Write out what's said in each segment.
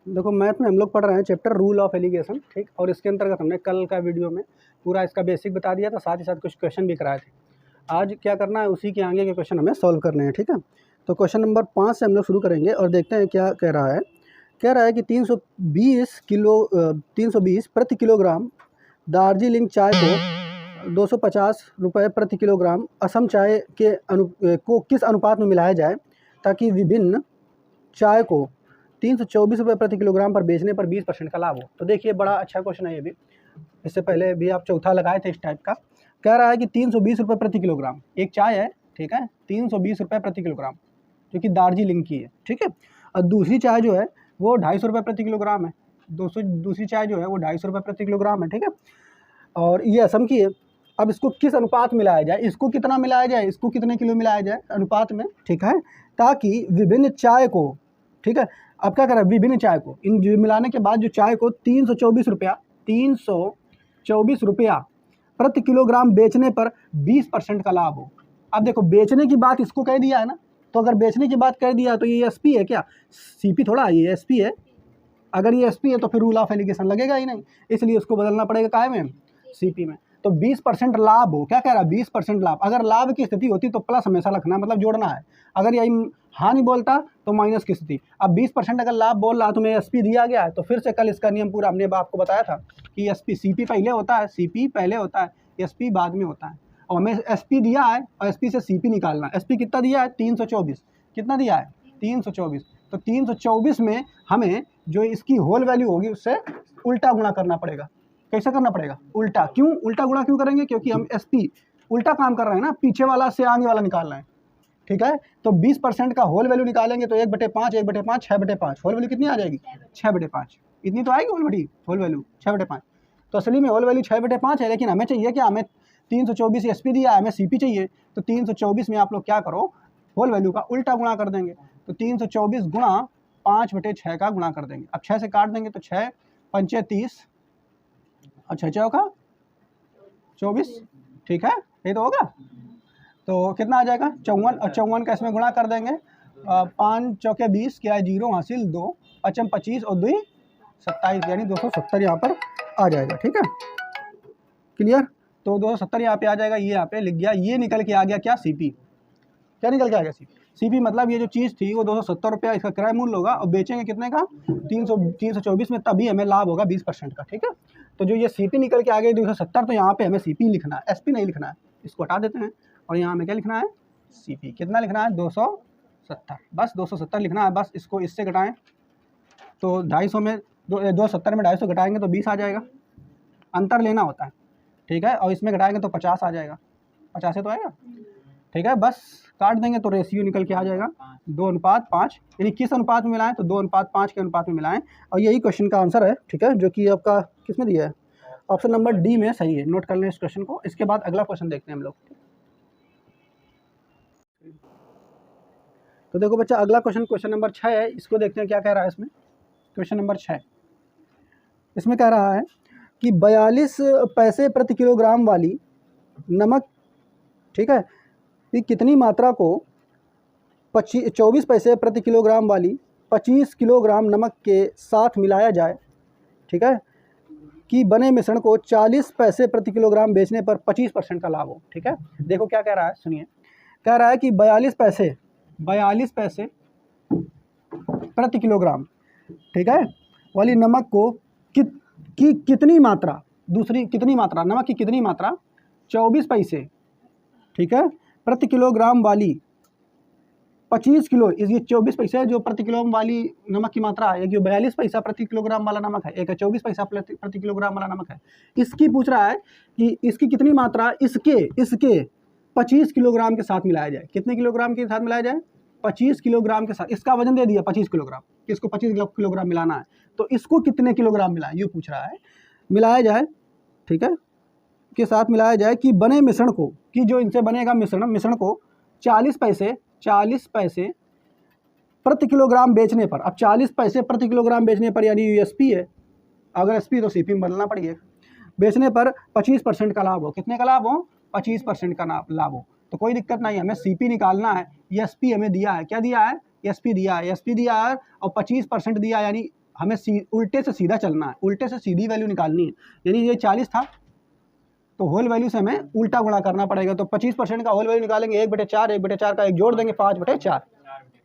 देखो मैथ में हम लोग पढ़ रहे हैं चैप्टर रूल ऑफ एलिगेशन, ठीक। और इसके अंतर्गत हमने कल का वीडियो में पूरा इसका बेसिक बता दिया था, साथ ही साथ कुछ क्वेश्चन भी कराए थे। आज क्या करना है, उसी के आगे के क्वेश्चन हमें सॉल्व करने हैं, ठीक है। तो क्वेश्चन नंबर 5 से हम लोग शुरू करेंगे और देखते हैं क्या कह रहा है। कह रहा है कि 320 प्रति किलोग्राम दार्जिलिंग चाय को 250 रुपये प्रति किलोग्राम असम चाय के को किस अनुपात में मिलाया जाए ताकि विभिन्न चाय को 324 रुपये प्रति किलोग्राम पर बेचने पर 20% का लाभ हो। तो देखिए बड़ा अच्छा क्वेश्चन है ये भी, इससे पहले भी आप चौथा लगाए थे इस टाइप का। कह रहा है कि 320 रुपये प्रति किलोग्राम एक चाय है, ठीक है, 320 रुपये प्रति किलोग्राम, जो कि दार्जिलिंग की है, ठीक है। और दूसरी चाय जो है वो 250 रुपये प्रति किलोग्राम है। दूसरी चाय जो है वो 250 रुपये प्रति किलोग्राम है, ठीक है। और ये असम की है। अब इसको किस अनुपात में मिलाया जाए, इसको कितना मिलाया जाए, इसको कितने किलो मिलाया जाए अनुपात में, ठीक है, ताकि विभिन्न चाय को, ठीक है। अब क्या करें, विभिन्न चाय को इन मिलाने के बाद जो चाय को 324 रुपया प्रति किलोग्राम बेचने पर 20% का लाभ हो। अब देखो बेचने की बात इसको कह दिया है ना, तो अगर बेचने की बात कह दिया तो ये एसपी है क्या, सीपी थोड़ा, ये एसपी है। अगर ये एसपी है तो फिर रूल ऑफ एलिगेशन लगेगा ही नहीं, इसलिए उसको बदलना पड़ेगा काय में, सीपी में। तो 20% लाभ हो, क्या कह रहा है 20% लाभ। अगर लाभ की स्थिति होती तो प्लस हमेशा रखना, मतलब जोड़ना है। अगर यही हानि बोलता तो माइनस की स्थिति। अब 20% अगर लाभ बोल रहा तो मैं एसपी दिया गया है, तो फिर से कल इसका नियम पूरा हमने आपको बताया था कि एसपी सीपी पहले होता है, सीपी पहले होता है, एसपी बाद में होता है। और हमें एसपी दिया है और एसपी से सीपी निकालना। एसपी कितना दिया है 324, कितना दिया है 324। तो 324 में हमें जो इसकी होल वैल्यू होगी उससे उल्टा गुणा करना पड़ेगा। कैसे करना पड़ेगा, उल्टा। क्यों उल्टा गुणा क्यों करेंगे, क्योंकि हम एसपी उल्टा काम कर रहे हैं ना, पीछे वाला से आगे वाला निकालना है, ठीक है। तो 20% का होल वैल्यू निकालेंगे तो 1/5, 1/5, 6/5। होल वैल्यू कितनी आ जाएगी 6/5, इतनी तो आएगी होल वैल्यू 6/5। तो असली में होल वैल्यू 6/5 है, लेकिन हमें चाहिए क्या, हमें 324 एसपी दिया है, हमें सीपी चाहिए। तो 324 में आप लोग क्या करो, होल वैल्यू का उल्टा गुणा कर देंगे। तो 324 गुणा 5/6 का गुणा कर देंगे। अब 6 से काट देंगे तो 6 पंचे 30 और 6 चौका 24, ठीक है, ये तो होगा। तो कितना आ जाएगा 54, और 54 का इसमें गुणा कर देंगे। 5 चौके 20, क्या है 0 हासिल 2, 5 25 और 2 27, यानी 270 यहाँ पर आ जाएगा, ठीक है, क्लियर। तो 270 यहाँ पे आ जाएगा, ये यहाँ पे लिख गया, ये निकल के आ गया क्या सीपी। क्या निकल के आ गया सीपी, मतलब ये जो चीज़ थी वो 270 रुपया इसका किराया मूल्य होगा, और बेचेंगे कितने का 324 में, तभी हमें लाभ होगा 20% का, ठीक है। तो जो ये सीपी निकल के आ गई 270, तो यहाँ पे हमें सीपी लिखना है, एसपी नहीं लिखना है, इसको हटा देते हैं। और यहाँ हमें क्या लिखना है, सीपी कितना लिखना है 270, बस 270 लिखना है। बस इसको इससे घटाएं तो 250 में 270 में 250 घटाएंगे तो 20 आ जाएगा, अंतर लेना होता है, ठीक है। और इसमें घटाएंगे तो 50 आ जाएगा, 50 तो आएगा, ठीक है। बस काट देंगे तो रेशियो निकल के आ जाएगा 2:5, यानी किस अनुपात में मिलाएं, तो 2:5 के अनुपात में मिलाएं। और यही क्वेश्चन का आंसर है, ठीक है, जो कि आपका किस में दिया है, ऑप्शन नंबर डी में सही है। नोट कर लें इस क्वेश्चन को। इसके बाद अगला क्वेश्चन देखते हैं हम लोग। तो देखो बच्चा, अगला क्वेश्चन नंबर 6 है, इसको देखते हैं क्या कह रहा है इसमें। क्वेश्चन नंबर 6 इसमें कह रहा है कि 42 पैसे प्रति किलोग्राम वाली नमक, ठीक है, कि कितनी मात्रा को 24 पैसे प्रति किलोग्राम वाली 25 किलोग्राम नमक के साथ मिलाया जाए, ठीक है, कि बने मिश्रण को 40 पैसे प्रति किलोग्राम बेचने पर 25% का लाभ हो, ठीक है। देखो क्या कह रहा है, सुनिए। कह रहा है कि 42 पैसे प्रति किलोग्राम, ठीक है, वाली नमक को कितनी मात्रा, दूसरी कितनी मात्रा, नमक की कितनी मात्रा 24 पैसे, ठीक है, प्रति किलोग्राम वाली 25 किलो, ये 24 पैसे है जो प्रति किलोग्राम वाली नमक की मात्रा है, एक 42 पैसा प्रति किलोग्राम वाला नमक है, एक 24 पैसा प्रति किलोग्राम वाला नमक है। इसकी पूछ रहा है कि इसकी कितनी मात्रा इसके 25 किलोग्राम के साथ मिलाया जाए। कितने किलोग्राम के साथ मिलाया जाए, 25 किलोग्राम के साथ। इसका वजन दे दिया 25 किलोग्राम, इसको 25 किलोग्राम मिलाना है, तो इसको कितने किलोग्राम मिलाए ये पूछ रहा है। मिलाया जाए, ठीक है, के साथ मिलाया जाए कि बने मिश्रण को, कि जो इनसे बनेगा मिश्रण को 40 पैसे प्रति किलोग्राम बेचने पर। अब 40 पैसे प्रति किलोग्राम बेचने पर, यानी एसपी है, अगर एसपी तो सीपी में बदलना पड़ेगा। बेचने पर 25% का लाभ हो। कितने का लाभ हो, 25% का लाभ हो। तो कोई दिक्कत नहीं, हमें सीपी निकालना है। एसपी हमें दिया है, क्या दिया है, एसपी दिया है, एसपी दिया है और 25% दिया, यानी हमें उल्टे से सीधा चलना है, उल्टे से सीधी वैल्यू निकालनी है। यानी ये 40 था तो होल वैल्यू से हमें उल्टा गुणा करना पड़ेगा। तो 25% का होल वैल्यू निकालेंगे 1/4, 1/4 का 1 जोड़ देंगे 5/4,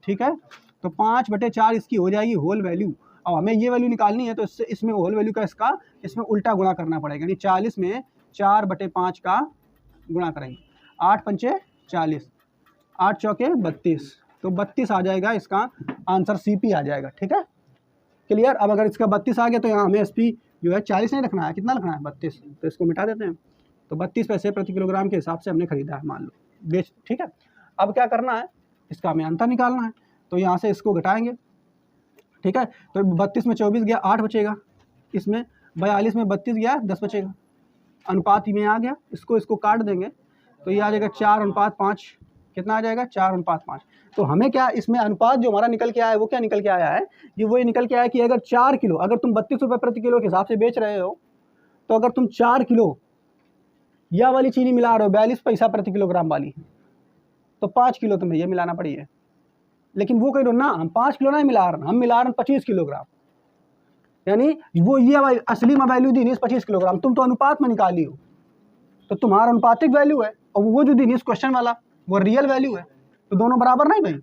ठीक है। तो 5/4 इसकी हो जाएगी होल वैल्यू। अब हमें ये वैल्यू निकालनी है तो इसमें होल वैल्यू का इसमें उल्टा गुणा करना पड़ेगा। यानी 40 में 4/5 का गुणा करेंगे, 8 पंचे 40, 8 चौके 32, तो 32 आ जाएगा इसका आंसर, CP आ जाएगा, ठीक है, क्लियर। अब अगर इसका 32 आ गया तो यहाँ हमें SP जो है 40 नहीं रखना है, कितना रखना है 32, तो इसको मिटा देते हैं। तो 32 पैसे प्रति किलोग्राम के हिसाब से हमने खरीदा है, मान लो बेच, ठीक है। अब क्या करना है, इसका हमें अंतर निकालना है। तो यहाँ से इसको घटाएंगे, ठीक है। तो 32 में 24 गया 8 बचेगा, इसमें 42 में 32 गया 10 बचेगा, अनुपात में आ गया। इसको काट देंगे तो ये आ जाएगा 4:5, कितना आ जाएगा 4:5। तो हमें क्या इसमें अनुपात जो हमारा निकल के आया है वो क्या निकल के आया है, ये वो निकल के आया कि अगर 4 किलो, अगर तुम 32 रुपये प्रति किलो के हिसाब से बेच रहे हो, तो अगर तुम 4 किलो यह वाली चीनी मिला रहे हो 42 पैसा प्रति किलोग्राम वाली, तो 5 किलो तुम्हें ये मिलाना पड़ी है। लेकिन वो कह दो ना, हम 5 किलो नहीं मिला रहे, हम मिला रहे 25 किलोग्राम। यानी वो ये असली में वैल्यू दी नहीं 25 किलोग्राम, तुम तो अनुपात में निकाली हो, तो तुम्हारा अनुपातिक वैल्यू है, और वो जो दी नहीं क्वेश्चन वाला वो रियल वैल्यू है। तो दोनों बराबर नहीं भाई,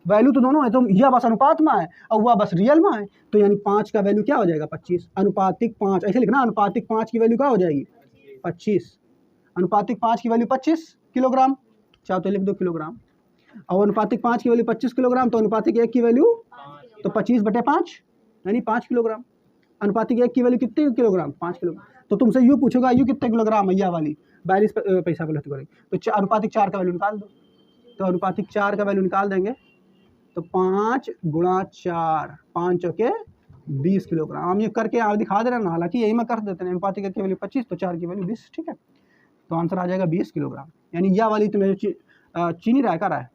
वैल्यू तो दोनों है, तो यह बस अनुपात में है और वह बस रियल में है। तो यानी 5 का वैल्यू क्या हो जाएगा 25, अनुपातिक 5, ऐसे लिखना, अनुपातिक 5 की वैल्यू क्या हो जाएगी 25, अनुपातिक 5 की वैल्यू 25 किलोग्राम, चाहो तो लिख दो किलोग्राम। और अनुपातिक 5 की वैल्यू 25 किलोग्राम, तो अनुपातिक 1 की वैल्यू तो 25/5 यानी 5 किलोग्राम। अनुपातिक 1 की वैल्यू कितने किलोग्राम, 5 किलोग्राम। तो तुमसे यू पूछेगा यू कितने किलोग्राम है, यह वाली 42 पैसा प्लस करेंगे, तो अनुपातिक 4 का वैल्यू निकाल दो। तो अनुपातिक 4 का वैल्यू निकाल देंगे तो 5 × 4, 5 चौके 20 किलोग्राम। हम ये करके आप दिखा दे रहे हैं ना, हालांकि यही में कर देते हैं। अनुपातिक 1 की वैल्यू 25 तो 4 की वैल्यू 20, ठीक है। तो आंसर आ जाएगा 20 किलोग्राम। यानी यह वाली तुम्हें चीनी रहा है,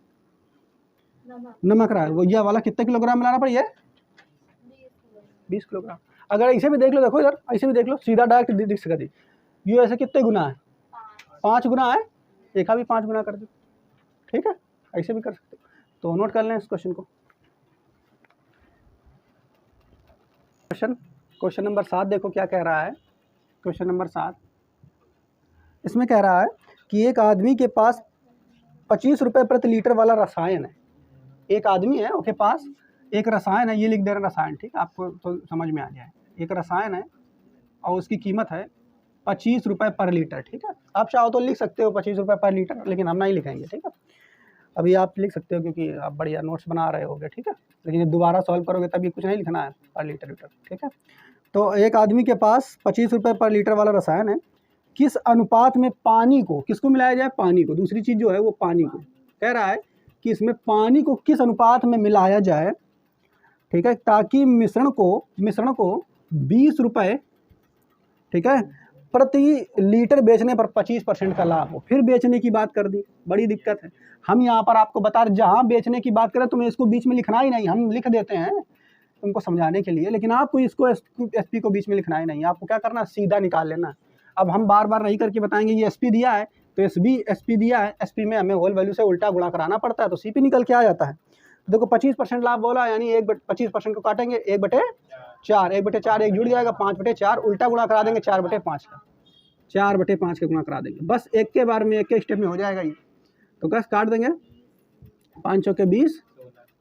नमक रहा है, वो यह वाला कितने किलोग्राम मिलाना पड़ी है 20 किलोग्राम। अगर ऐसे भी देख लो, देखो इधर ऐसे भी देख लो, सीधा डायरेक्ट दिख सका थी। ये ऐसे कितने गुना है 5 गुना है, एक भी 5 गुना कर दो, ठीक है, ऐसे भी कर सकते हो। तो नोट कर लें इस क्वेश्चन को। क्वेश्चन नंबर 7 देखो क्या कह रहा है। क्वेश्चन नंबर 7 इसमें कह रहा है कि एक आदमी के पास 25 रुपये प्रति लीटर वाला रसायन है। एक आदमी है उसके पास एक रसायन है, ये लिख दे रहे हैं रसायन, ठीक, आपको तो समझ में आ जाए। एक रसायन है और उसकी कीमत है 25 रुपये पर लीटर, ठीक है। आप चाहो तो लिख सकते हो 25 रुपये पर लीटर, लेकिन हम नहीं लिखेंगे, ठीक है। अभी आप लिख सकते हो क्योंकि आप बढ़िया नोट्स बना रहे होगे, ठीक है, लेकिन दोबारा सॉल्व करोगे तभी कुछ नहीं लिखना है पर लीटर, ठीक है। तो एक आदमी के पास 25 रुपये पर लीटर वाला रसायन है, किस अनुपात में पानी को, किसको मिलाया जाए, पानी को, दूसरी चीज़ जो है वो पानी को कह रहा है कि इसमें पानी को किस अनुपात में मिलाया जाए, ठीक है, ताकि मिश्रण को 20 रुपये, ठीक है, प्रति लीटर बेचने पर 25% का लाभ हो। फिर बेचने की बात कर दी, बड़ी दिक्कत है। हम यहाँ पर आपको बता रहे, जहाँ बेचने की बात करें तुम्हें इसको बीच में लिखना ही नहीं, हम लिख देते हैं तुमको समझाने के लिए, लेकिन आपको इसको SP को बीच में लिखना ही नहीं, आपको क्या करना, सीधा निकाल लेना। अब हम बार बार नहीं करके बताएंगे, ये SP दिया है तो SP दिया है, SP में हमें होल वैल्यू से उल्टा गुणा कराना पड़ता है, तो CP निकल के आ जाता है। देखो 25% लाभ बोला, यानी 25% को काटेंगे 1/4, 1/4 एक जुड़ जाएगा, 5/4 उल्टा गुणा करा देंगे 4/5 का, 4/5 का गुणा करा देंगे, बस एक के बार में, एक के स्टेप में हो जाएगा ये। तो बस काट देंगे, 5 चौके 20,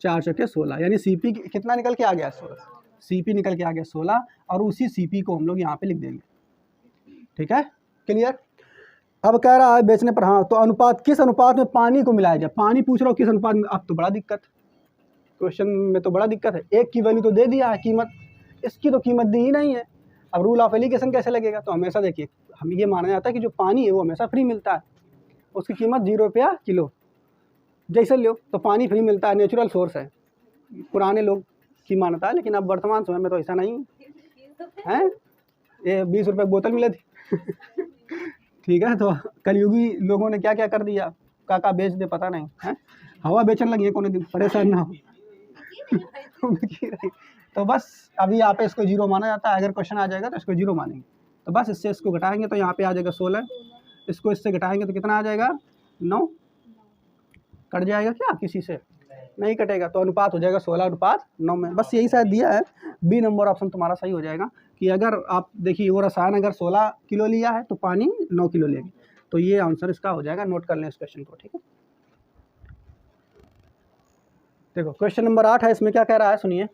4 चौके 16, यानी CP कितना निकल के आ गया 16, CP निकल के आ गया 16, और उसी CP को हम लोग यहाँ पे लिख देंगे, ठीक है, क्लियर। अब कह रहा है बेचने पर, हाँ, तो अनुपात, किस अनुपात में पानी को मिलाया जाए, पानी पूछ रहा हो किस अनुपात में। अब तो बड़ा दिक्कत, क्वेश्चन में तो बड़ा दिक्कत है, एक की वैल्यू तो दे दिया है, कीमत, इसकी तो कीमत दी ही नहीं है। अब रूल ऑफ एलिगेशन कैसे लगेगा, तो हमेशा देखिए, हम ये माना जाता है कि जो पानी है वो हमेशा फ्री मिलता है, उसकी कीमत 0 रुपया किलो, जैसे लो तो पानी फ्री मिलता है, नेचुरल सोर्स है, पुराने लोग की मान्यता है, लेकिन अब वर्तमान समय में तो ऐसा नहीं है। ये 20 रुपये बोतल मिले थी ठीक है, तो कलयुगी लोगों ने क्या क्या कर दिया, काका बेच दे पता नहीं है, हवा बेचने लगी है, कोई दिन परेशान ना हो तो बस अभी यहाँ पे इसको 0 माना जाता है, अगर क्वेश्चन आ जाएगा तो इसको 0 मानेंगे। तो बस इससे इसको घटाएंगे तो यहाँ पे आ जाएगा 16, इसको इससे घटाएंगे तो कितना आ जाएगा 9, कट जाएगा क्या किसी से, नहीं कटेगा, तो अनुपात हो जाएगा 16:9 में। बस यही शायद दिया है, बी नंबर ऑप्शन तुम्हारा सही हो जाएगा कि अगर आप देखिए वो रसायन अगर 16 किलो लिया है तो पानी 9 किलो लेगी, तो ये आंसर इसका हो जाएगा। नोट कर लें इस क्वेश्चन को, ठीक है। देखो क्वेश्चन नंबर 8 है, इसमें क्या कह रहा है सुनिए।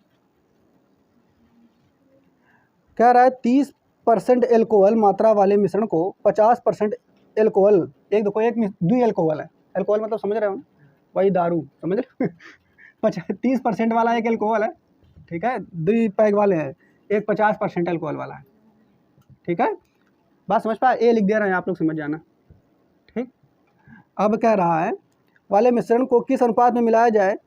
कह रहा है 30% एल्कोहल मात्रा वाले मिश्रण को 50% एल्कोहल, एक देखो एक द्वि एल्कोहल है, एल्कोहल मतलब समझ रहे हो वही दारू, समझ रहे 30% वाला एक एल्कोहल है, ठीक है, द्वि पैग वाले हैं, एक 50% एल्कोहल वाला है, ठीक है। बात समझ पाए, ए लिख दे रहे हैं आप लोग, समझ जाना, ठीक। अब कह रहा है वाले मिश्रण को किस अनुपात में मिलाया जाए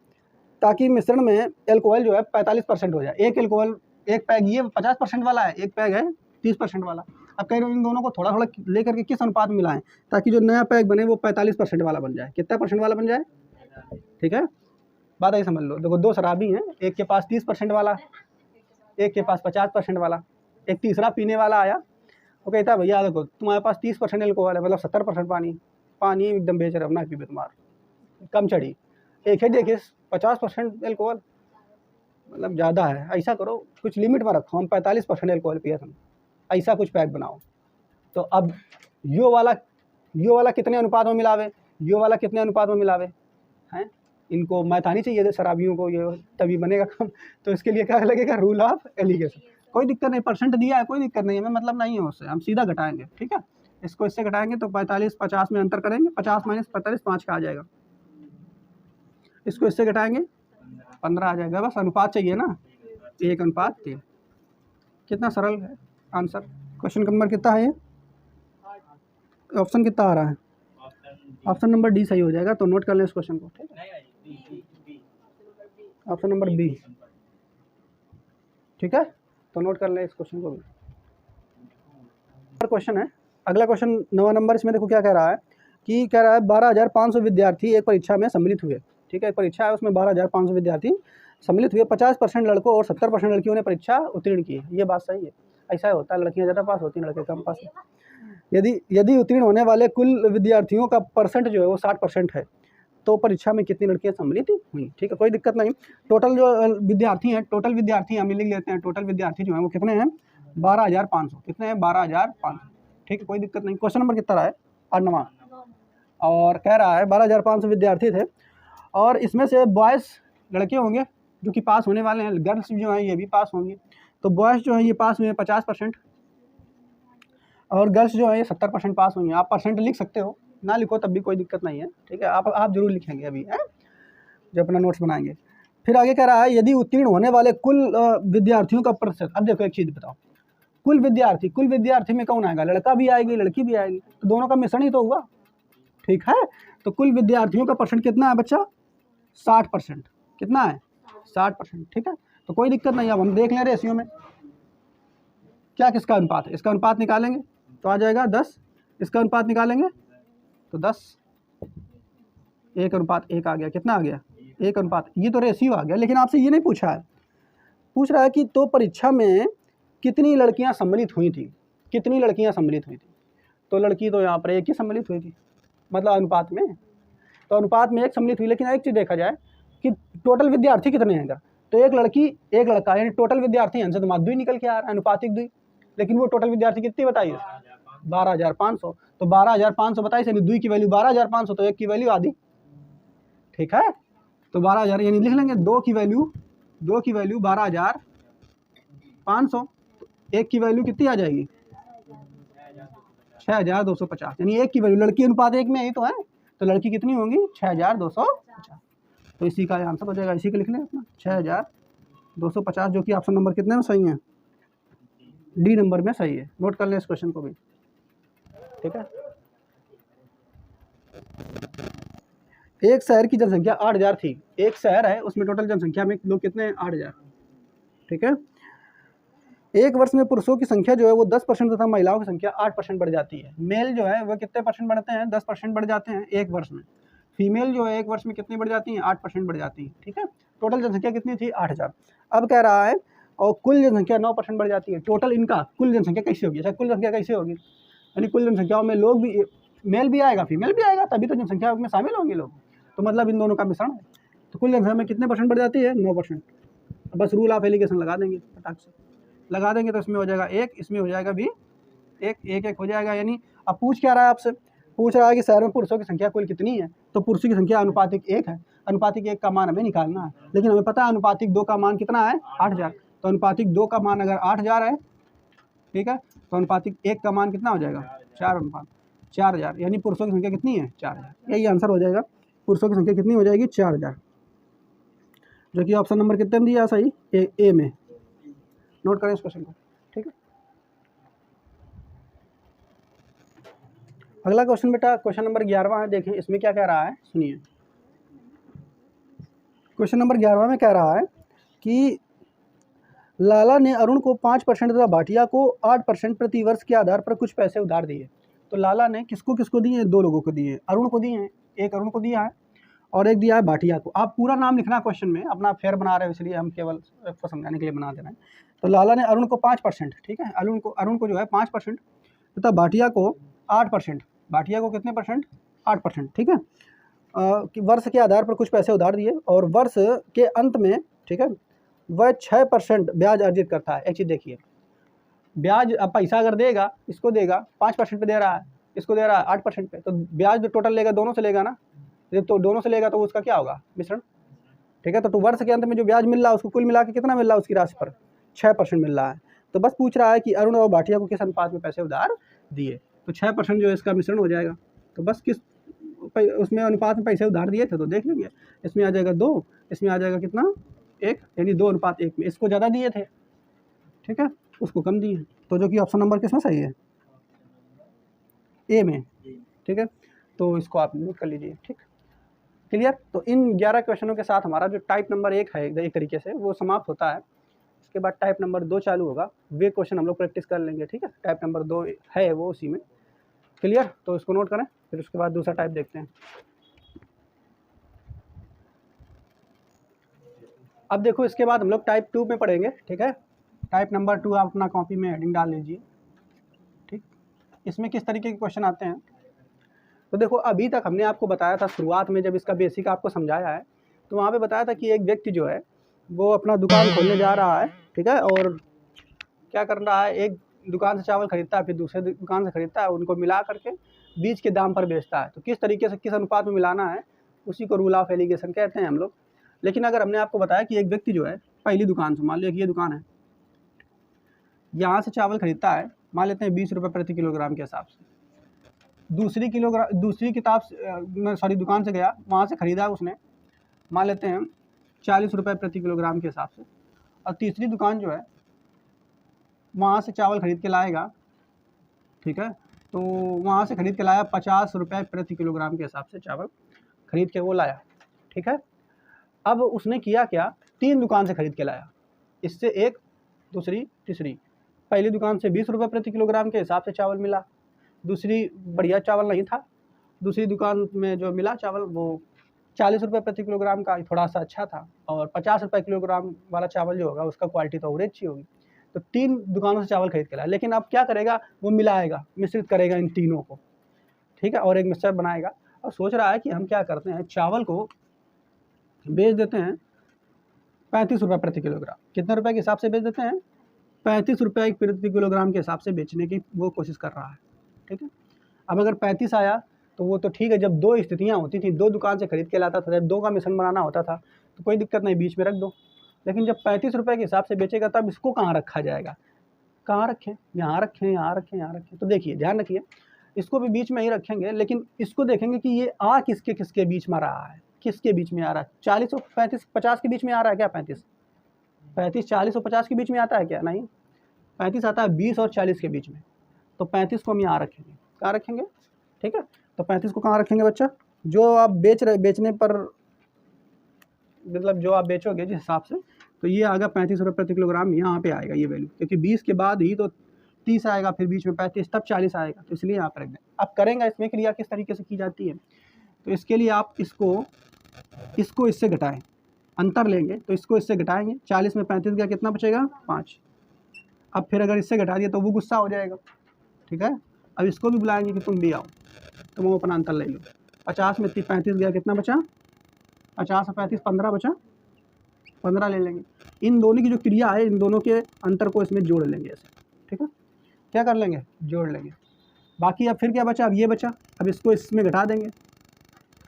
ताकि मिश्रण में एल्कोहल जो है 45% हो जाए। एक एल्कोहल, एक पैग ये 50% वाला है, एक पैग है 30% वाला। अब कह रहे हो इन दोनों को थोड़ा थोड़ा लेकर के किस अनुपात में मिलाएं ताकि जो नया पैग बने वो 45% वाला बन जाए। कितना परसेंट वाला बन जाए, ठीक है। बात आई समझ लो। देखो दो शराबी हैं, एक के पास 30% वाला, एक के पास 50% वाला, एक तीसरा पीने वाला आया, वो कहता है भैया देखो तुम्हारे पास 30% एल्कोहल है, मतलब 70% पानी, पानी एकदम बेच रहे हो ना, पीबे तुम्हारा कम चढ़ी। एक है देखिए 50% एल्कोहल, मतलब ज़्यादा है। ऐसा करो कुछ लिमिट में रखो, हम 45% एल्कोहल पिए तुम, ऐसा कुछ पैक बनाओ। तो अब यो वाला कितने अनुपात में मिलावे, यो वाला कितने अनुपात में मिलावे हैं, इनको मैथानी चाहिए थे शराबियों को, ये तभी बनेगा काम। तो इसके लिए क्या लगेगा, रूल ऑफ एलिगेशन। कोई दिक्कत नहीं, परसेंट दिया है कोई दिक्कत नहीं है, हमें मतलब नहीं है उससे, हम सीधा घटाएंगे, ठीक है। इसको इससे घटाएंगे तो 45-50 में अंतर करेंगे, 50 - 45 5 का आ जाएगा। इसको इससे घटाएंगे 15 आ जाएगा। बस अनुपात चाहिए ना, 1:3। कितना सरल है आंसर। क्वेश्चन नंबर कितना है, ऑप्शन कितना आ रहा है, ऑप्शन नंबर डी सही हो जाएगा। तो नोट कर लें इस क्वेश्चन को, ठीक है, ऑप्शन नंबर बी, ठीक है। तो नोट कर लें इस क्वेश्चन को भी। क्वेश्चन है अगला क्वेश्चन 9वां नंबर। इसमें देखो क्या कह रहा है कि कह रहा है 12,500 विद्यार्थी एक परीक्षा में सम्मिलित हुए, ठीक है। एक परीक्षा है उसमें 12,500 विद्यार्थी सम्मिलित हुए, 50% लड़कों और 70% लड़कियों ने परीक्षा उत्तीर्ण की। ये बात सही है, ऐसा होता है, लड़कियां ज़्यादा पास होती हैं, लड़के कम पास होते। यदि उत्तीर्ण होने वाले कुल विद्यार्थियों का परसेंट जो है वो 60% है, तो परीक्षा में कितनी लड़कियां सम्मिलित हुई, ठीक है, कोई दिक्कत नहीं। टोटल जो विद्यार्थी हैं, टोटल विद्यार्थी हम लिख लेते हैं, टोटल विद्यार्थी जो है वो कितने हैं, 12,500। कितने हैं, 12,500, ठीक है, कोई दिक्कत नहीं। क्वेश्चन नंबर कितना रहा है, 8वां। और कह रहा है 12,500 विद्यार्थी थे, और इसमें से बॉयज़ लड़के होंगे जो कि पास होने वाले हैं, गर्ल्स जो हैं ये भी पास होंगी। तो बॉयज़ जो है ये पास हुए 50%, और गर्ल्स जो है ये 70% पास हुई हैं। आप परसेंट लिख सकते हो, ना लिखो तब भी कोई दिक्कत नहीं है, ठीक है। आप जरूर लिखेंगे अभी है जब अपना नोट्स बनाएंगे। फिर आगे कह रहा है यदि उत्तीर्ण होने वाले कुल विद्यार्थियों का प्रतिशत। अब देखो एक चीज़ बताओ, कुल विद्यार्थी में कौन आएगा, लड़का भी आएगी लड़की भी आएगी, तो दोनों का मिश्रण ही तो हुआ, ठीक है। तो कुल विद्यार्थियों का परसेंट कितना है बच्चा, 60%। कितना है, 60%, ठीक है। तो कोई दिक्कत नहीं। अब हम देख लें रेशियो में क्या किसका अनुपात है। इसका अनुपात निकालेंगे तो आ जाएगा 10, इसका अनुपात निकालेंगे तो 10, 1:1 आ गया। कितना आ गया, 1:1। ये तो रेशियो आ गया, लेकिन आपसे ये नहीं पूछा है, पूछ रहा है कि तो परीक्षा में कितनी लड़कियां सम्मिलित हुई थी, कितनी लड़कियां सम्मिलित हुई थी। तो लड़की तो यहाँ पर एक ही सम्मिलित हुई थी, मतलब अनुपात में, तो अनुपात में एक सम्मिलित हुई। लेकिन एक चीज़ देखा जाए कि टोटल विद्यार्थी कितने हैं, तो एक लड़की एक लड़का, यानी टोटल विद्यार्थी हमसे तो द्वि निकल के आ रहा है, अनुपातिक द्वि। लेकिन वो टोटल विद्यार्थी कितनी बताइए, 12,500। तो 12,500 बताइए, द्वि की वैल्यू 12,500, तो एक की वैल्यू आधी, ठीक है। तो 12,000 यानी लिख लेंगे, दो की वैल्यू 12,500, एक की वैल्यू कितनी आ जाएगी, 6,250। यानी एक की वैल्यू, लड़की अनुपात एक में ही तो है, तो लड़की कितनी होंगी, 6,250। तो इसी का आंसर हो जाएगा, इसी का लिख लें अपना 6,250, जो कि ऑप्शन नंबर कितने में सही है, डी नंबर में सही है। नोट कर लें इस क्वेश्चन को भी, ठीक है। एक शहर की जनसंख्या 8,000 थी, एक शहर है उसमें टोटल जनसंख्या में लोग कितने हैं, 8,000, ठीक है। एक वर्ष में पुरुषों की संख्या जो है वो 10% तथा महिलाओं की संख्या 8% बढ़ जाती है। मेल जो है वो कितने परसेंट बढ़ते हैं, 10% बढ़ जाते हैं एक वर्ष में। फीमेल जो है एक वर्ष में कितनी बढ़ जाती हैं, 8% बढ़ जाती हैं, ठीक है। टोटल जनसंख्या कितनी थी, 8,000। अब कह रहा है और कुल जनसंख्या 9% बढ़ जाती है। टोटल इनका कुल जनसंख्या कैसे होगी, अच्छा कुल जनसंख्या कैसे होगी, यानी कुल जनसंख्याओं में लोग भी, मेल भी आएगा फीमेल भी आएगा, तभी तो जनसंख्या में शामिल होंगे लोग, तो मतलब इन दोनों का मिश्रण है। तो कुल जनसंख्या में कितने परसेंट बढ़ जाती है? 9%। बस रूल ऑफ एलिगेशन लगा देंगे, फटाक से लगा देंगे तो इसमें हो जाएगा 1, इसमें हो जाएगा भी 1 हो जाएगा। यानी अब पूछ क्या रहा है आपसे? पूछ रहा है कि शहर में पुरुषों की संख्या कुल कितनी है, तो पुरुषों की संख्या अनुपातिक 1 है। अनुपातिक 1 का मान हमें निकालना है, लेकिन हमें पता है अनुपातिक 2 का मान कितना है? 8000। तो अनुपातिक 2 का मान अगर 8000 है, ठीक है, तो अनुपातिक 1 का मान कितना हो जाएगा? 4:4000। यानी पुरुषों की संख्या कितनी है? 4000। यही आंसर हो जाएगा। पुरुषों की संख्या कितनी हो जाएगी? 4000, जो कि ऑप्शन नंबर कितने में दिया सही? ए में। नोट करें इस क्वेश्चन को, ठीक है। अगला क्वेश्चन बेटा क्वेश्चन नंबर 11वां है। देखें इसमें क्या कह रहा है, सुनिए। क्वेश्चन नंबर 11वां में कह रहा है कि लाला ने अरुण को 5% तथा भाटिया को 8% प्रति वर्ष के आधार पर कुछ पैसे उधार दिए। तो लाला ने किसको किसको दिए? 2 लोगों को दिए। अरुण को दिए हैं, एक अरुण को दिया है और एक दिया है भाटिया को। आप पूरा नाम लिखना क्वेश्चन में, अपना फेयर बना रहे हो इसलिए हम केवल आपको समझाने के लिए बना दे रहे हैं। तो लाला ने अरुण को 5%, ठीक है, अरुण को जो है 5% तथा भाटिया को 8%। भाटिया को कितने परसेंट? 8%, ठीक है। कि वर्ष के आधार पर कुछ पैसे उधार दिए और वर्ष के अंत में, ठीक है, वह 6% ब्याज अर्जित करता है। एक चीज़ देखिए, ब्याज अब पैसा अगर देगा, इसको देगा 5% पे दे रहा है, इसको दे रहा है 8% पे, तो ब्याज जो टोटल लेगा दोनों से लेगा ना, तो दोनों से लेगा तो उसका क्या होगा? मिश्रण, ठीक है। तो वर्ष के अंत में जो ब्याज मिल रहा है उसको कुल मिला के कितना मिल रहा है? उसकी राशि पर 6% मिल रहा है। तो बस पूछ रहा है कि अरुण और भाटिया को किस अनुपात में पैसे उधार दिए, तो 6% जो है इसका मिश्रण हो जाएगा। तो बस किस उसमें अनुपात में पैसे उधार दिए थे, तो देख लेंगे। इसमें आ जाएगा 2, इसमें आ जाएगा कितना? 1, यानी 2:1 में। इसको ज़्यादा दिए थे, ठीक है, उसको कम दिए। तो जो कि ऑप्शन नंबर किसमें सही है? ए में, ठीक है। तो इसको आप नोट कर लीजिए, ठीक, क्लियर। तो इन 11 क्वेश्चनों के साथ हमारा जो टाइप नंबर 1 है एक तरीके से वो समाप्त होता है। इसके बाद टाइप नंबर 2 चालू होगा, वे क्वेश्चन हम लोग प्रैक्टिस कर लेंगे, ठीक है। टाइप नंबर 2 है वो उसी में, क्लियर। तो इसको नोट करें, फिर उसके बाद दूसरा टाइप देखते हैं। अब देखो इसके बाद हम लोग टाइप 2 में पढ़ेंगे, ठीक है। टाइप नंबर 2 आप अपना कॉपी में हेडिंग डाल लीजिए, ठीक। इसमें किस तरीके के क्वेश्चन आते हैं? तो देखो अभी तक हमने आपको बताया था शुरुआत में, जब इसका बेसिक आपको समझाया है, तो वहाँ पे बताया था कि एक व्यक्ति जो है वो अपना दुकान खोलने जा रहा है, ठीक है, और क्या कर रहा है, एक दुकान से चावल खरीदता है, फिर दूसरे दुकान से खरीदता है, उनको मिला करके बीच के दाम पर बेचता है। तो किस तरीके से, किस अनुपात में मिलाना है, उसी को रूल ऑफ एलिगेशन कहते हैं हम लोग। लेकिन अगर हमने आपको बताया कि एक व्यक्ति जो है पहली दुकान से, मान लो ये दुकान है, यहाँ से चावल खरीदता है, मान लेते हैं 20 रुपये प्रति किलोग्राम के हिसाब से। दूसरी दुकान से गया, वहाँ से ख़रीदा उसने, मान लेते हैं 40 रुपये प्रति किलोग्राम के हिसाब से। और तीसरी दुकान जो है वहाँ से चावल खरीद के लाएगा, ठीक है, तो वहाँ से खरीद के लाया 50 रुपये प्रति किलोग्राम के हिसाब से चावल खरीद के वो लाया, ठीक है। अब उसने किया क्या, 3 दुकान से खरीद के लाया, इससे एक, दूसरी, तीसरी। पहली दुकान से 20 रुपये प्रति किलोग्राम के हिसाब से चावल मिला, दूसरी बढ़िया चावल नहीं था, दूसरी दुकान में जो मिला चावल वो 40 रुपये प्रति किलोग्राम का थोड़ा सा अच्छा था, और 50 रुपये किलोग्राम वाला चावल जो होगा उसका क्वालिटी तो और अच्छी होगी। तो 3 दुकानों से चावल खरीद के लाया, लेकिन अब क्या करेगा, वो मिलाएगा, मिश्रित करेगा इन तीनों को, ठीक है, और एक मिक्सचर बनाएगा। और सोच रहा है कि हम क्या करते हैं, चावल को बेच देते हैं 35 रुपये प्रति किलोग्राम। कितने रुपए के हिसाब से बेच देते हैं? 35 रुपये प्रति किलोग्राम के हिसाब से बेचने की वो कोशिश कर रहा है, ठीक है। अब अगर 35 आया तो वो तो ठीक है, जब 2 स्थितियाँ होती थी, 2 दुकान से खरीद के लाता था, जब 2 का मिश्रण बनाना होता था तो कोई दिक्कत नहीं, बीच में रख दो। लेकिन जब 35 रुपये के हिसाब से बेचेगा तब इसको कहाँ रखा जाएगा, कहाँ रखें, यहाँ रखें, यहाँ रखें, यहाँ रखें। तो देखिए ध्यान रखिए, इसको भी बीच में ही रखेंगे, लेकिन इसको देखेंगे कि ये आ किसके किसके बीच में रहा है, किसके बीच में आ रहा है। 40 और 35, 50 के बीच में आ रहा है क्या? 35, 40 और 50 के बीच में आता है क्या? नहीं, 35 आता है 20 और 40 के बीच में। तो 35 को हम यहाँ रखेंगे, कहाँ रखेंगे, ठीक है। तो 35 को कहाँ रखेंगे बच्चा, जो आप बेचने पर, मतलब जो आप बेचोगे जिस हिसाब से, तो ये आएगा 35 रुपये प्रति किलोग्राम, यहाँ पे आएगा ये वैल्यू, क्योंकि 20 के बाद ही तो 30 आएगा, फिर बीच में 35, तब 40 आएगा, तो इसलिए यहाँ पर रख दें। अब करेंगे इसमें क्रिया किस तरीके से की जाती है, तो इसके लिए आप इसको इससे घटाएं, अंतर लेंगे, तो इसको इससे घटाएंगे, 40 में 35 गया, कितना बचेगा? 5। अब फिर अगर इससे घटा दिया तो वो गुस्सा हो जाएगा, ठीक है। अब इसको भी बुलाएंगे कि तुम भी आओ, तो वो अपना अंतर ले लो, 50 में 35 गया, कितना बचा? 50 और 35 15 बचा, 15 ले लेंगे। इन दोनों की जो क्रिया है, इन दोनों के अंतर को इसमें जोड़ लेंगे ऐसे, ठीक है। क्या कर लेंगे, जोड़ लेंगे। बाकी अब फिर क्या बचा, अब ये बचा, अब इसको इसमें घटा देंगे,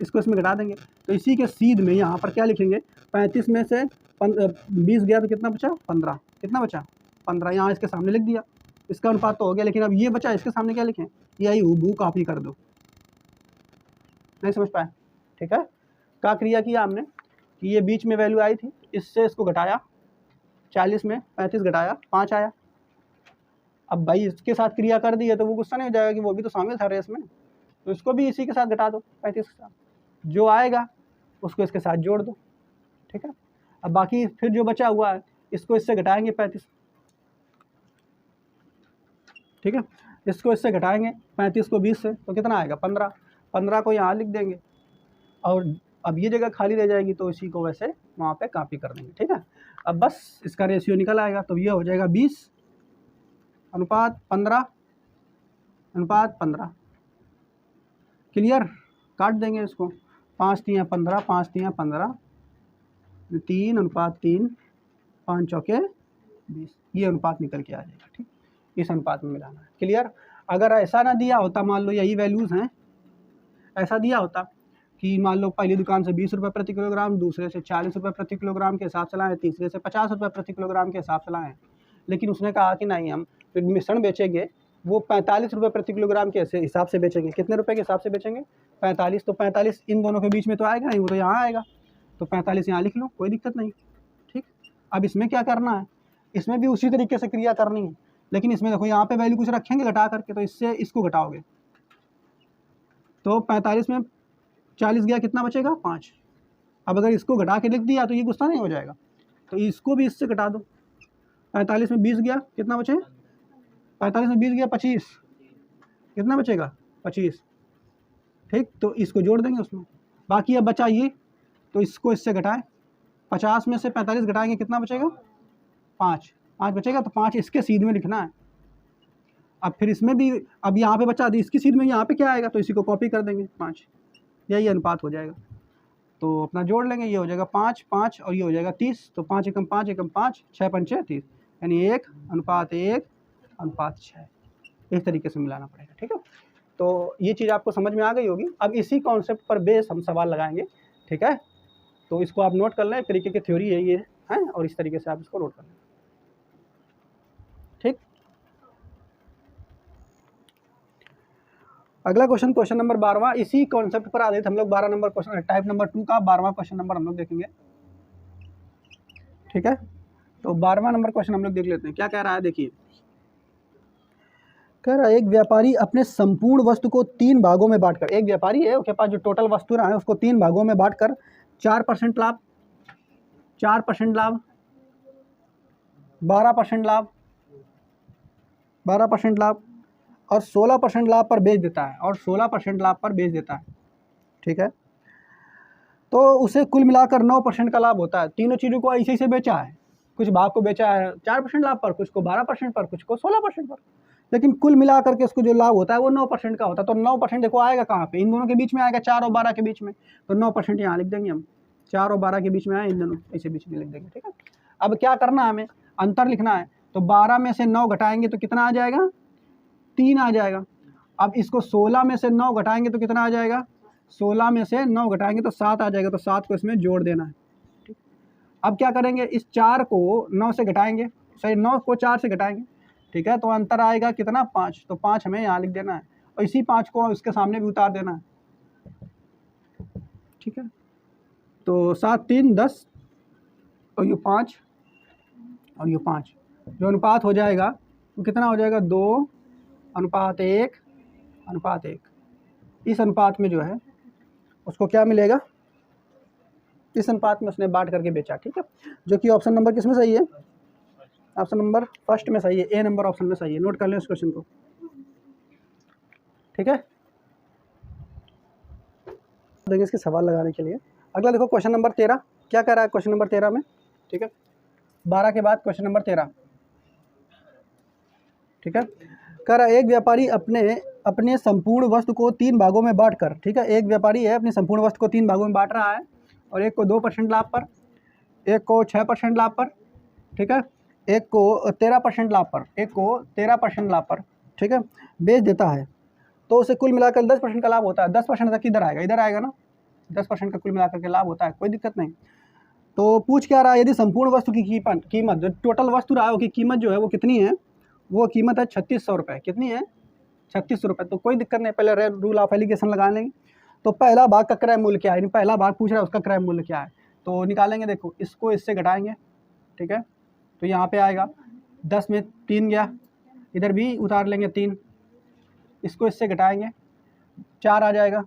इसको इसमें घटा देंगे। तो इसी के सीध में यहाँ पर क्या लिखेंगे, 35 में से 20 गया तो कितना बचा, 15। कितना बचा, 15। यहाँ इसके सामने लिख दिया, इसका अनुपात तो हो गया, लेकिन अब ये बचा, इसके सामने क्या लिखें, यही हूबहू कॉपी कर दो। नहीं समझ पाए, ठीक है। क्या क्रिया किया हमने कि ये बीच में वैल्यू आई थी, इससे इसको घटाया, 40 में 35 घटाया, 5 आया। अब भाई इसके साथ क्रिया कर दी है तो वो गुस्सा नहीं हो जाएगा कि वो भी तो शामिल था रेस में, तो इसको भी इसी के साथ घटा दो, 35 के साथ, जो आएगा उसको इसके साथ जोड़ दो, ठीक है। अब बाकी फिर जो बचा हुआ है इसको इससे घटाएंगे 35, ठीक है। इसको इससे घटाएंगे 35 को 20 से, तो कितना आएगा, 15। 15 को यहाँ लिख देंगे और अब ये जगह खाली रह जाएगी तो इसी को वैसे वहाँ पे कॉपी कर देंगे, ठीक है। अब बस इसका रेशियो निकल आएगा, तो ये हो जाएगा 20 अनुपात 15 अनुपात 15। क्लियर, काट देंगे इसको, 5 3 15, 5 3 15, 3 अनुपात 3, 5 चौके 20, ये अनुपात निकल के आ जाएगा, ठीक। इस अनुपात में मिलाना है। क्लियर। अगर ऐसा ना दिया होता, मान लो यही वैल्यूज़ हैं, ऐसा दिया होता कि मान लो पहली दुकान से 20 रुपये प्रति किलोग्राम, दूसरे से 40 रुपये प्रति किलोग्राम के हिसाब से लाएँ, तीसरे से 50 रुपये प्रति किलोग्राम के हिसाब से लाएँ, लेकिन उसने कहा कि नहीं, हम मिश्रण बेचेंगे वो 45 रुपये प्रति किलोग्राम के हिसाब से बेचेंगे। कितने रुपए के हिसाब से बेचेंगे, 45। तो 45 इन दोनों के बीच में तो आएगा नहीं, वो तो यहाँ आएगा, तो 45 यहाँ लिख लो, कोई दिक्कत नहीं, ठीक। अब इसमें क्या करना है, इसमें भी उसी तरीके से क्रिया करनी है, लेकिन इसमें देखो यहाँ पे वैल्यू कुछ रखेंगे घटा करके, तो इससे इसको घटाओगे तो 45 में 40 गया, कितना बचेगा, 5। अब अगर इसको घटा के लिख दिया तो ये गुस्सा नहीं हो जाएगा, तो इसको भी इससे घटा दो। 45 में 20 गया, कितना बचे, 45 में 20 गया 25, कितना बचेगा, 25, ठीक। तो इसको जोड़ देंगे उसमें। बाकी अब बचा ये, तो इसको इससे घटाएं, 50 में से 45 घटाएंगे, कितना बचेगा, 5 बचेगा, तो 5 इसके सीध में लिखना है। अब फिर इसमें भी, अब यहाँ पे बचा दी, इसकी सीध में यहाँ पे क्या आएगा, तो इसी को कॉपी कर देंगे, 5, यही अनुपात हो जाएगा। तो अपना जोड़ लेंगे, ये हो जाएगा 5 5 और ये हो जाएगा 30, तो 5 एकम 5 एकम 5, 6 पंचे 30, यानी 1 अनुपात 1 अनुपात 6। इस तरीके से मिलाना पड़ेगा, ठीक है। तो ये चीज़ आपको समझ में आ गई होगी। अब इसी कॉन्सेप्ट पर बेस हम सवाल लगाएंगे, ठीक है। तो इसको आप नोट कर लें, एक तरीके की थ्योरी है ये, है, और इस तरीके से आप इसको नोट कर लें, ठीक। अगला क्वेश्चन, क्वेश्चन नंबर 12वां, इसी कॉन्सेप्ट पर आधारित हम लोग 12 नंबर क्वेश्चन, टाइप नंबर 2 का 12वां क्वेश्चन नंबर हम लोग देखेंगे, ठीक है। तो 12वां नंबर क्वेश्चन हम लोग देख लेते हैं, क्या कह रहा है, देखिए। कह रहा है, एक व्यापारी अपने संपूर्ण वस्तु को 3 भागों में बांटकर, एक व्यापारी है, उसके पास जो टोटल वस्तु है उसको 3 भागों में बांटकर 4% लाभ, 4% लाभ, 12% लाभ, 12% लाभ और 16% लाभ पर बेच देता है, और 16% लाभ पर बेच देता है, ठीक है। तो उसे कुल मिलाकर 9% का लाभ होता है। तीनों चीज़ों को ऐसे से बेचा है, कुछ भाग को बेचा है 4% लाभ पर, कुछ को 12% पर, कुछ को 16% पर, लेकिन कुल मिला करके उसको जो लाभ होता है वो 9% का होता है। तो 9% देखो आएगा कहाँ पे, इन दोनों के बीच में आएगा, 4 और 12 के बीच में, तो 9% यहाँ लिख देंगे हम, 4 और 12 के बीच में आए, इन दोनों ऐसे बीच में लिख देंगे, ठीक है। अब क्या करना है, हमें अंतर लिखना है, तो 12 में से 9 घटाएंगे तो कितना आ जाएगा, 3 आ जाएगा। अब इसको 16 में से 9 घटाएंगे तो कितना आ जाएगा, 16 में से 9 घटाएंगे तो 7 आ जाएगा, तो 7 को इसमें जोड़ देना है, ठीक। अब क्या करेंगे, इस 4 को 9 से घटाएंगे, सही 9 को 4 से घटाएंगे, ठीक है, तो अंतर आएगा कितना, 5, तो 5 हमें यहाँ लिख देना है, और इसी 5 को इसके सामने भी उतार देना है, ठीक है। तो 7 3 10 और ये 5 और ये 5, जो अनुपात हो जाएगा वो कितना हो जाएगा, 2 अनुपात 1 अनुपात 1। इस अनुपात में जो है उसको क्या मिलेगा, इस अनुपात में उसने बांट करके बेचा, ठीक है, जो कि ऑप्शन नंबर किस में सही है, ऑप्शन नंबर फर्स्ट में सही है, ए नंबर ऑप्शन में सही है। नोट कर लें इस क्वेश्चन को, ठीक है। देखिए इसके सवाल लगाने के लिए अगला देखो क्वेश्चन नंबर 13, क्या कह रहा है क्वेश्चन नंबर 13 में, ठीक है। 12 के बाद क्वेश्चन नंबर 13, ठीक है। कह रहा है, एक व्यापारी अपने संपूर्ण वस्तु को 3 भागों में बांटकर, ठीक है, एक व्यापारी है अपने संपूर्ण वस्तु को 3 भागों में बांट रहा है और एक को 2% लाभ पर, एक को 6% लाभ पर, ठीक है, एक को 13% लाभ पर, एक को 13% लाभ पर, ठीक है, बेच देता है, तो उसे कुल मिलाकर 10% का लाभ होता है। 10% तक इधर आएगा, इधर आएगा ना, 10% का कुल मिलाकर के लाभ होता है, कोई दिक्कत नहीं। तो पूछ क्या रहा है, यदि संपूर्ण वस्तु की कीमत जो टोटल वस्तु रहा है उसकी कीमत जो है वो कितनी है, वो कीमत है 3600 रुपये। कितनी है? 3600 रुपये। तो कोई दिक्कत नहीं, पहले रूल ऑफ एलिगेशन लगा लेंगे। तो पहला भाग का क्रय मूल्य क्या है, पहला भाग पूछ रहा है उसका क्रय मूल्य क्या है, तो निकालेंगे। देखो इसको इससे घटाएंगे, ठीक है, तो यहाँ पे आएगा 10 में 3 गया, इधर भी उतार लेंगे 3, इसको इससे घटाएंगे 4 आ जाएगा।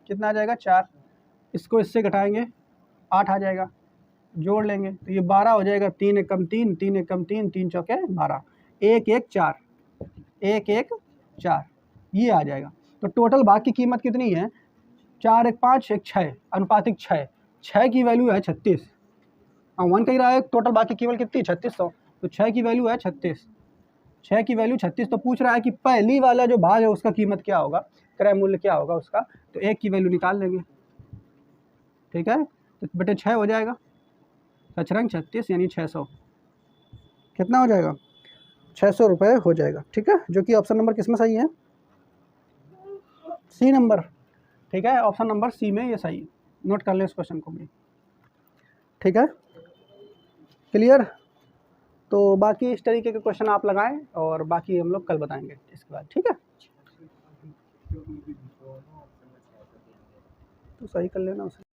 कितना आ जाएगा? 4। इसको इससे घटाएंगे 8 आ जाएगा, जोड़ लेंगे तो ये 12 हो जाएगा। 3 एक कम 3, 3 एक कम 3, 3 चौके 12, 1 1 4, 1 1 4, ये आ जाएगा। तो टोटल भाग की कीमत कितनी है? 4 1 5 1 6, अनुपातिक 6, 6 की वैल्यू है 36। 1 कह रहा है टोटल भाग की कीमत कितनी? 3600, तो 6 की वैल्यू है 36, 6 की वैल्यू 36। तो पूछ रहा है कि पहली वाला जो भाग है उसका कीमत क्या होगा, क्रय मूल्य क्या होगा उसका, तो 1 की वैल्यू निकाल लेंगे, ठीक है, तो बटे 6 हो जाएगा, 36 यानी 600, कितना हो जाएगा? 600 रुपये हो जाएगा, ठीक है, जो कि ऑप्शन नंबर किसमें सही है? सी नंबर, ठीक है, ऑप्शन नंबर सी में ये सही है। नोट कर लें इस क्वेश्चन को भी, ठीक है, क्लियर। तो बाकी इस तरीके के क्वेश्चन आप लगाएं और बाकी हम लोग कल बताएंगे इसके बाद, ठीक है। तो सही कर लेना उसे।